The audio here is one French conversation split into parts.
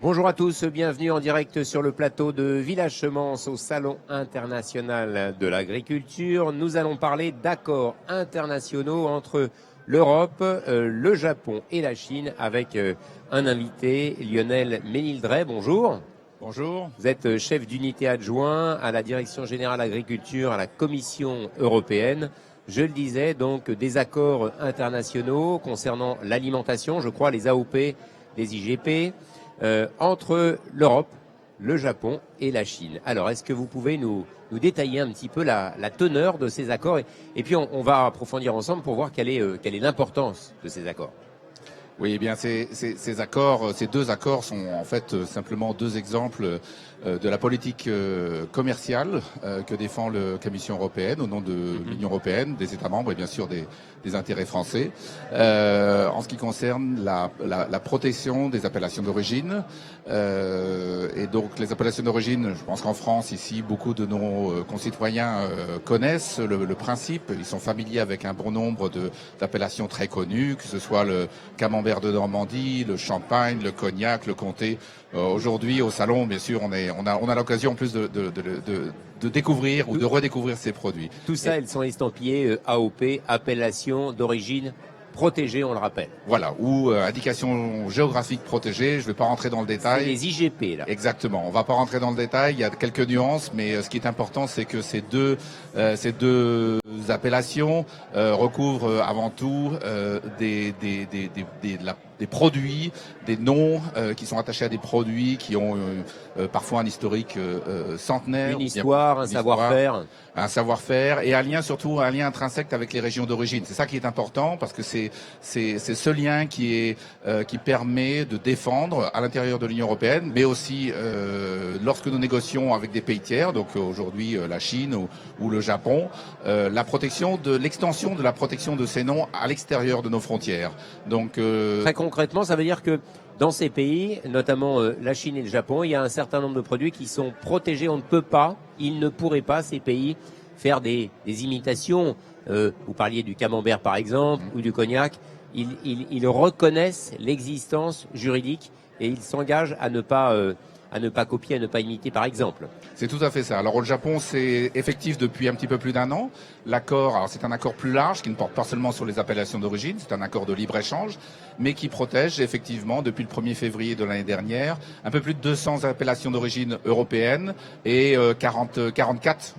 Bonjour à tous, bienvenue en direct sur le plateau de Village Semence au Salon international de l'agriculture. Nous allons parler d'accords internationaux entre l'Europe, le Japon et la Chine avec un invité, Lionel Ménildret. Bonjour. Bonjour. Vous êtes chef d'unité adjoint à la Direction Générale Agriculture à la Commission européenne. Je le disais, donc des accords internationaux concernant l'alimentation, je crois les AOP, les IGP, entre l'Europe, le Japon et la Chine. Alors, est-ce que vous pouvez nous détailler un petit peu la teneur de ces accords et puis on va approfondir ensemble pour voir quelle est l'importance de ces accords. Oui, eh bien ces deux accords sont en fait simplement deux exemples de la politique commerciale que défend la Commission européenne au nom de l'Union européenne, des États membres et bien sûr des intérêts français. En ce qui concerne la protection des appellations d'origine, et donc les appellations d'origine, je pense qu'en France ici beaucoup de nos concitoyens connaissent le principe. Ils sont familiers avec un bon nombre d'appellations très connues, que ce soit le camembert de Normandie, le champagne, le cognac, le comté. Aujourd'hui, au salon, bien sûr, on a l'occasion en plus de découvrir ou de redécouvrir ces produits. Tout ça, elles sont estampillées AOP, appellation d'origine protégée, on le rappelle. Voilà, ou indication géographique protégée. Je ne vais pas rentrer dans le détail. C'est les IGP, là. Exactement. On ne va pas rentrer dans le détail. Il y a quelques nuances, mais ce qui est important, c'est que ces deux appellations recouvrent avant tout des produits, des noms qui sont attachés à des produits qui ont parfois un historique centenaire. Une histoire, un savoir-faire. Un savoir-faire et surtout un lien intrinsèque avec les régions d'origine. C'est ça qui est important parce que c'est ce lien qui permet de défendre à l'intérieur de l'Union européenne, mais aussi lorsque nous négocions avec des pays tiers, donc aujourd'hui la Chine ou le Japon, l'extension de la protection de ces noms à l'extérieur de nos frontières. Donc très concrètement, ça veut dire que dans ces pays, notamment la Chine et le Japon, il y a un certain nombre de produits qui sont protégés. On ne peut pas, ils ne pourraient pas, ces pays, faire des imitations. Vous parliez du camembert par exemple, ou du cognac. Ils reconnaissent l'existence juridique et ils s'engagent à ne pas copier, à ne pas imiter par exemple. C'est tout à fait ça. Alors au Japon, c'est effectif depuis un petit peu plus d'un an. L'accord, alors c'est un accord plus large qui ne porte pas seulement sur les appellations d'origine, c'est un accord de libre-échange, mais qui protège effectivement depuis le 1er février de l'année dernière un peu plus de 200 appellations d'origine européennes et 44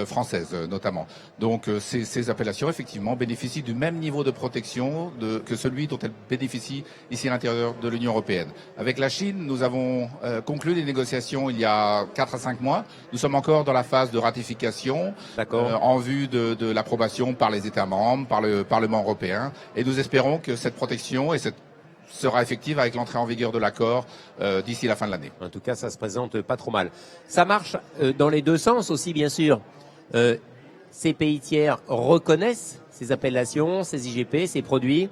françaises notamment. Donc ces appellations effectivement bénéficient du même niveau de protection que celui dont elles bénéficient ici à l'intérieur de l'Union européenne. Avec la Chine, nous avons conclu des négociations il y a 4 à 5 mois. Nous sommes encore dans la phase de ratification en vue de l'approbation par les États membres, par le Parlement européen. Et nous espérons que cette protection sera effective avec l'entrée en vigueur de l'accord d'ici la fin de l'année. En tout cas, ça se présente pas trop mal. Ça marche dans les deux sens aussi, bien sûr. Ces pays tiers reconnaissent ces appellations, ces IGP, ces produits.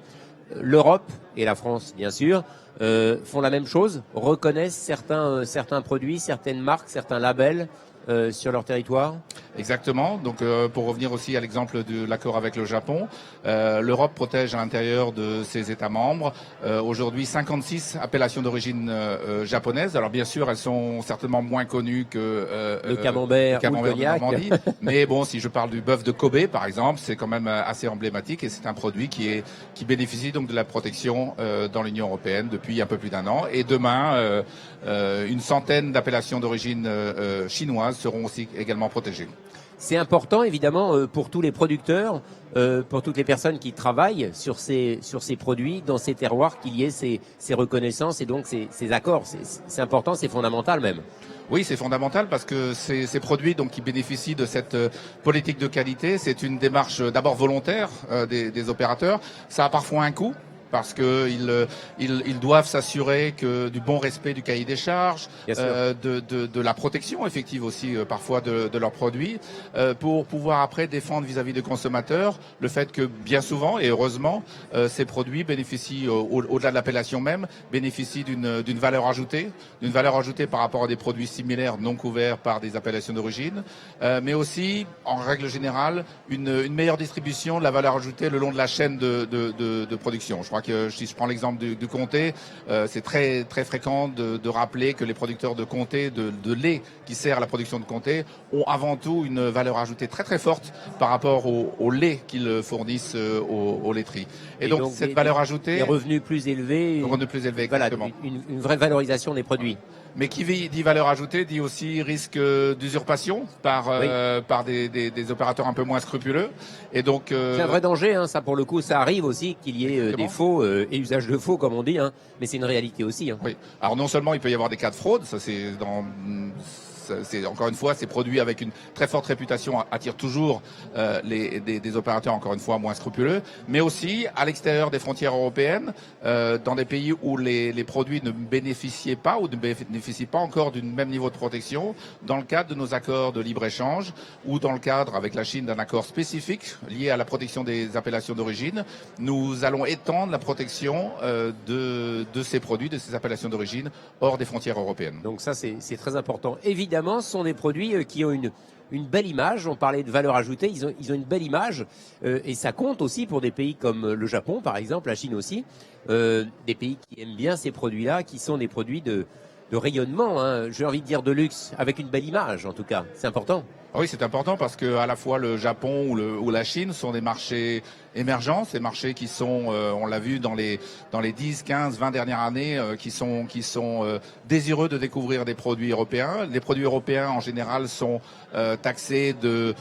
L'Europe et la France, bien sûr, font la même chose, reconnaissent certains produits, certaines marques, certains labels sur leur territoire. Exactement. Donc, pour revenir aussi à l'exemple de l'accord avec le Japon, l'Europe protège à l'intérieur de ses États membres aujourd'hui 56 appellations d'origine japonaise. Alors, bien sûr, elles sont certainement moins connues que le camembert ou le cognac. De Normandie. Mais bon, si je parle du bœuf de Kobe, par exemple, c'est quand même assez emblématique et c'est un produit qui bénéficie donc de la protection dans l'Union européenne depuis un peu plus d'un an. Et demain, une centaine d'appellations d'origine chinoise seront aussi également protégées. C'est important évidemment pour tous les producteurs, pour toutes les personnes qui travaillent sur ces produits, dans ces terroirs, qu'il y ait ces reconnaissances et donc ces accords. C'est important, c'est fondamental même. Oui, c'est fondamental parce que ces produits donc qui bénéficient de cette politique de qualité, c'est une démarche d'abord volontaire des opérateurs. Ça a parfois un coût. Parce qu'ils doivent s'assurer que du bon respect du cahier des charges, de la protection effective aussi parfois de leurs produits, pour pouvoir après défendre vis-à-vis des consommateurs le fait que bien souvent et heureusement ces produits bénéficient au-delà de l'appellation même bénéficient d'une valeur ajoutée par rapport à des produits similaires non couverts par des appellations d'origine, mais aussi en règle générale une meilleure distribution de la valeur ajoutée le long de la chaîne de production. Je crois crois que si je prends l'exemple du comté, c'est très très fréquent de rappeler que les producteurs de comté, de lait qui sert à la production de comté, ont avant tout une valeur ajoutée très très forte par rapport au lait qu'ils fournissent aux laiteries. Et donc cette valeur ajoutée, des revenus plus élevés, exactement. Une vraie valorisation des produits. Mais qui dit valeur ajoutée dit aussi risque d'usurpation par des opérateurs un peu moins scrupuleux. Et donc c'est un vrai danger, hein, ça pour le coup, ça arrive aussi qu'il y ait des faux et usage de faux comme on dit, hein, mais c'est une réalité aussi. Hein. Oui. Alors non seulement il peut y avoir des cas de fraude, ça c'est encore une fois, ces produits avec une très forte réputation attirent toujours des opérateurs encore une fois moins scrupuleux, mais aussi à l'extérieur des frontières européennes, dans des pays où les produits ne bénéficiaient pas ou ne bénéficient pas encore du même niveau de protection, dans le cadre de nos accords de libre-échange ou dans le cadre avec la Chine d'un accord spécifique lié à la protection des appellations d'origine, nous allons étendre la protection de ces produits, de ces appellations d'origine hors des frontières européennes. Donc ça c'est très important. Évidemment, ce sont des produits qui ont une belle image. On parlait de valeur ajoutée, ils ont une belle image et ça compte aussi pour des pays comme le Japon, par exemple, la Chine aussi, des pays qui aiment bien ces produits-là, qui sont des produits de rayonnement, hein, j'ai envie de dire de luxe, avec une belle image en tout cas. C'est important. Oui, c'est important parce que à la fois le Japon ou la Chine sont des marchés émergents, ces marchés qui sont, on l'a vu dans les 10, 15, 20 dernières années, qui sont désireux de découvrir des produits européens. Les produits européens en général sont taxés de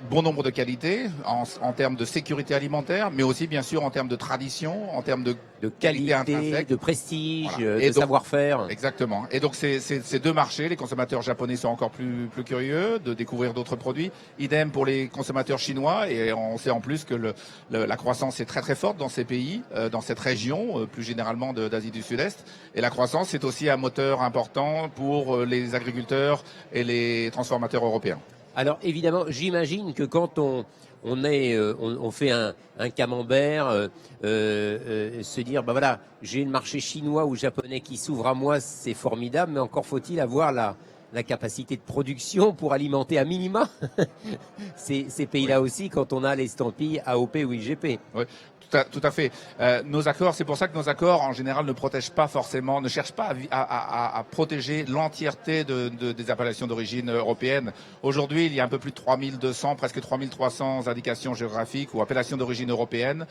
bon nombre de qualités en termes de sécurité alimentaire, mais aussi bien sûr en termes de tradition, en termes de qualité intrinsèque, de prestige, voilà. De savoir-faire. Exactement. Et donc ces deux marchés, les consommateurs japonais sont encore plus curieux de découvrir d'autres produits. Idem pour les consommateurs chinois, et on sait en plus que la croissance est très très forte dans ces pays, dans cette région, plus généralement d'Asie du Sud-Est. Et la croissance est aussi un moteur important pour les agriculteurs et les transformateurs européens. Alors évidemment, j'imagine que quand on fait un camembert, se dire bah voilà, j'ai le marché chinois ou japonais qui s'ouvre à moi, c'est formidable, mais encore faut-il avoir la capacité de production pour alimenter à minima ces pays-là aussi quand on a l'estampille AOP ou IGP. Oui. Tout à fait. Nos accords, c'est pour ça que nos accords, en général, ne protègent pas forcément, ne cherchent pas à protéger l'entièreté des appellations d'origine européenne. Aujourd'hui, il y a un peu plus de 3200, presque 3300 indications géographiques ou appellations d'origine européenne.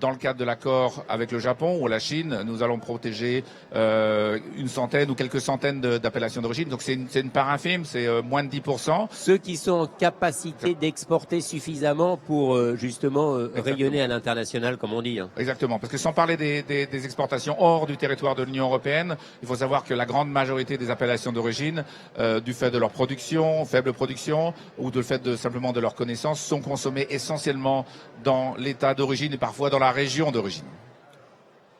Dans le cadre de l'accord avec le Japon ou la Chine, nous allons protéger une centaine ou quelques centaines d'appellations d'origine. Donc c'est une part infime, c'est moins de 10%. Ceux qui sont en capacité d'exporter suffisamment pour justement rayonner à l'international, comme on dit. Hein. Exactement, parce que sans parler des exportations hors du territoire de l'Union européenne, il faut savoir que la grande majorité des appellations d'origine, du fait de leur production, faible production, ou du fait simplement de leur connaissance, sont consommées essentiellement dans l'état d'origine et parfois dans la région d'origine.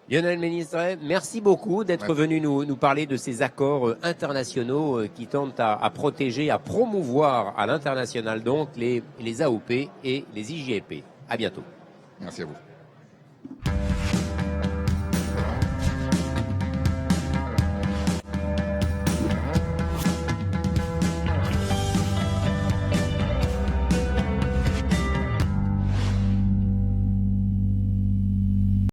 Lionel Ménistret, merci beaucoup d'être venu nous parler de ces accords internationaux qui tentent à protéger, à promouvoir à l'international donc les AOP et les IGP. À bientôt. Merci à vous.